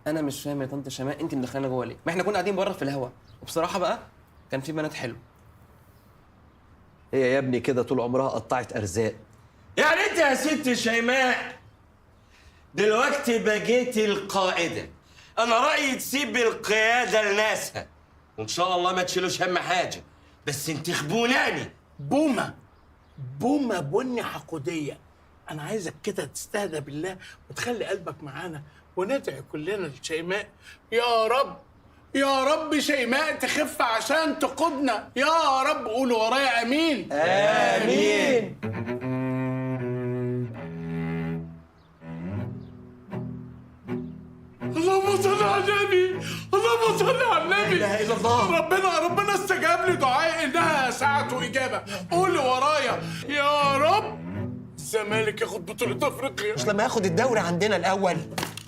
انا مش فاهم يا طنط شماء، انت مدخلانا جوه ليه؟ ما احنا كنا قاعدين بره في الهوا، وبصراحه بقى كان في بنات حلو. هي يا ابني كده طول عمرها قطعت ارزاق. يعني انت يا ست شيماء دلوقتي بقيتي القائدة، انا رأيي تسيب القيادة لناسها، وان شاء الله ما تشيلوش هم حاجة، بس انتخبوناني. بومة بومة بني حقودية، أنا عايزك كده تستهدى بالله وتخلي قلبك معانا وندعي كلنا لشيماء. يا رب يا رب شيماء تخف عشان تقودنا يا رب. قولوا ورايا امين. امين. اللهم صل على النبي، اللهم صل على النبي. لا اله الا الله. ربنا استجاب لي دعائي، انها ساعة اجابة. قولوا ورايا يا رب الزمالك ياخد بطولة افريقيا. مش لما ياخد الدوري عندنا الاول؟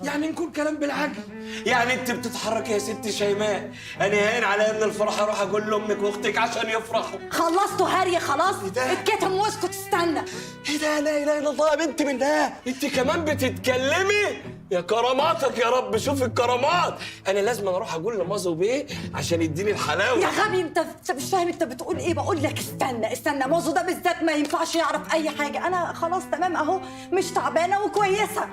يعني نكون كلام بالعقل. يعني انت بتتحركي يا ست شيماء، انا هين على ان الفرح اروح اقول لامك واختك عشان يفرحوا. خلصتوا هري خلاص؟ اتكتم واسكت استنى. ايه ده؟ لا اله الا الله يا بنت بالله، انت كمان بتتكلمي؟ يا كراماتك يا رب، شوف الكرامات. انا لازم اروح اقول لمازو بيه عشان يديني الحلاوه. يا غبي انت مش فاهم انت بتقول ايه. بقول لك استنى موزو ده بالذات ما ينفعش يعرف اي حاجه. انا خلاص تمام اهو، مش تعبانه وكويسه.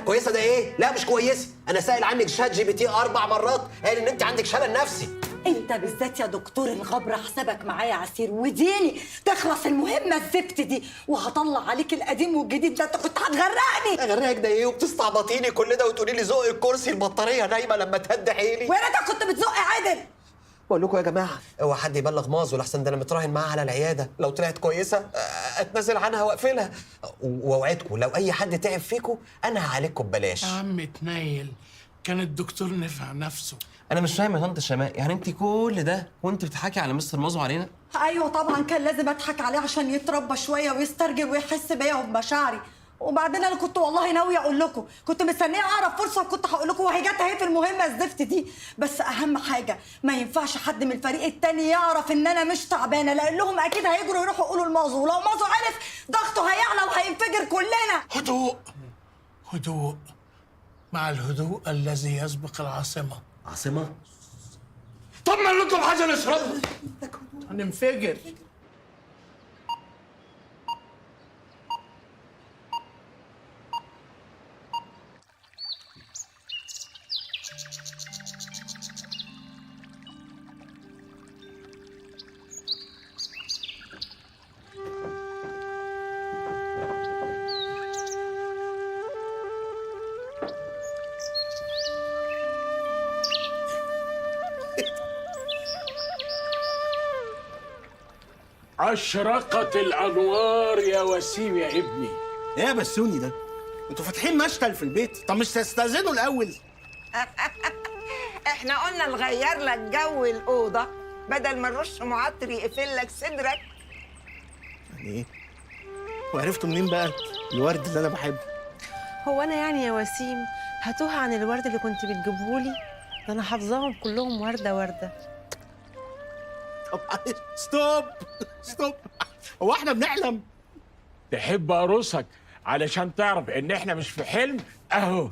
كويسه ده ايه؟ لا مش كويسه، انا سائل عنك شات جي بي تي 4 مرات قال ان انت عندك شلل نفسي. انت بالذات يا دكتور الغبره حسابك معايا عسير، وديني تخلص المهمه الزفت دي وهطلع عليك القديم والجديد. ده انت كنت هتغرقني. اغرقك ده ايه؟ وبتستعبطيني كل ده وتقولي لي زق الكرسي، البطاريه نايمه لما تهد حيلي. ويا ريتك كنت بتزق عادل. بقول لكم يا جماعه اوعى حد يبلغ مازو لحسن ده انا متراهن معاها على العياده، لو طلعت كويسه اتنازل عنها واقفلها. واوعدكم لو اي حد تعب فيكم انا هعالجكم ببلاش. يا عم تنيل، كان الدكتور نفع نفسه. انا مش فاهم يا طنط شماء، يعني انت كل ده وانت بتضحكي على مستر مازو علينا؟ ايوه طبعا كان لازم اضحك عليه عشان يتربى شويه ويسترجل ويحس بيا وبمشاعري. وبعدين انا كنت والله ناويه اقول لكم، كنت مستنيه اعرف فرصه وكنت هقول لكم، وهي جت اهي في المهمه الزفت دي. بس اهم حاجه ما ينفعش حد من الفريق التاني يعرف ان انا مش تعبانه، لانهم اكيد هيجروا يروحوا يقولوا لمازو، ولو مازو عرف ضغطه هيعلى وهينفجر كلنا. هدوء هدوء، مع الهدوء الذي يسبق العاصمه. عاصمه؟ طب ما لكم حاجه نشربها. هننفجر. أشرقت الأنوار يا وسيم يا ابني. ايه يا بسوني ده؟ انتوا فاتحين مشتل في البيت، طب مش تستأذنوا الأول؟ احنا قلنا نغير لك جو الأوضة بدل ما نرش معطر يقفل لك صدرك. يعني ايه؟ وعرفتوا منين بقى الورد اللي أنا بحبه؟ هو انا يعني يا وسيم هتوه عن الورد اللي كنت بتجيبهولي؟ ده انا حافظاهم كلهم ورده ورده. طب ستوب، هو احنا بنحلم؟ تحب أرصك علشان تعرف إن إحنا مش في حلم؟ أهو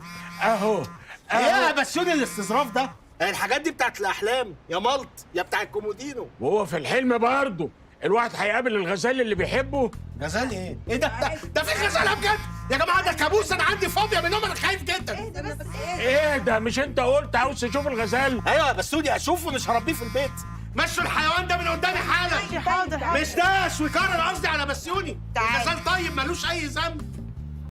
ايه يا بسوني الاستظراف ده؟ الحاجات دي بتاعت الأحلام يا ملط يا بتاع الكومودينو. وهو في الحلم برضه الواحد هيقابل الغزال اللي بيحبه. غزال ايه؟ ايه ده في غزالة بجد؟ يا جماعة ده كابوس، أنا عندي فوبيا منهم، أنا خايف جدا. إيه ده؟ مش أنت قلت عاوز تشوف الغزال؟ أيوه يا بسوني أشوفه، مش هربيه في البيت. مشوا الحيوان ده من قدامي حالا. حاضر مش ده شويكار، انا قصدي على بسيوني. تعال. الغزال طيب ملوش اي ذنب.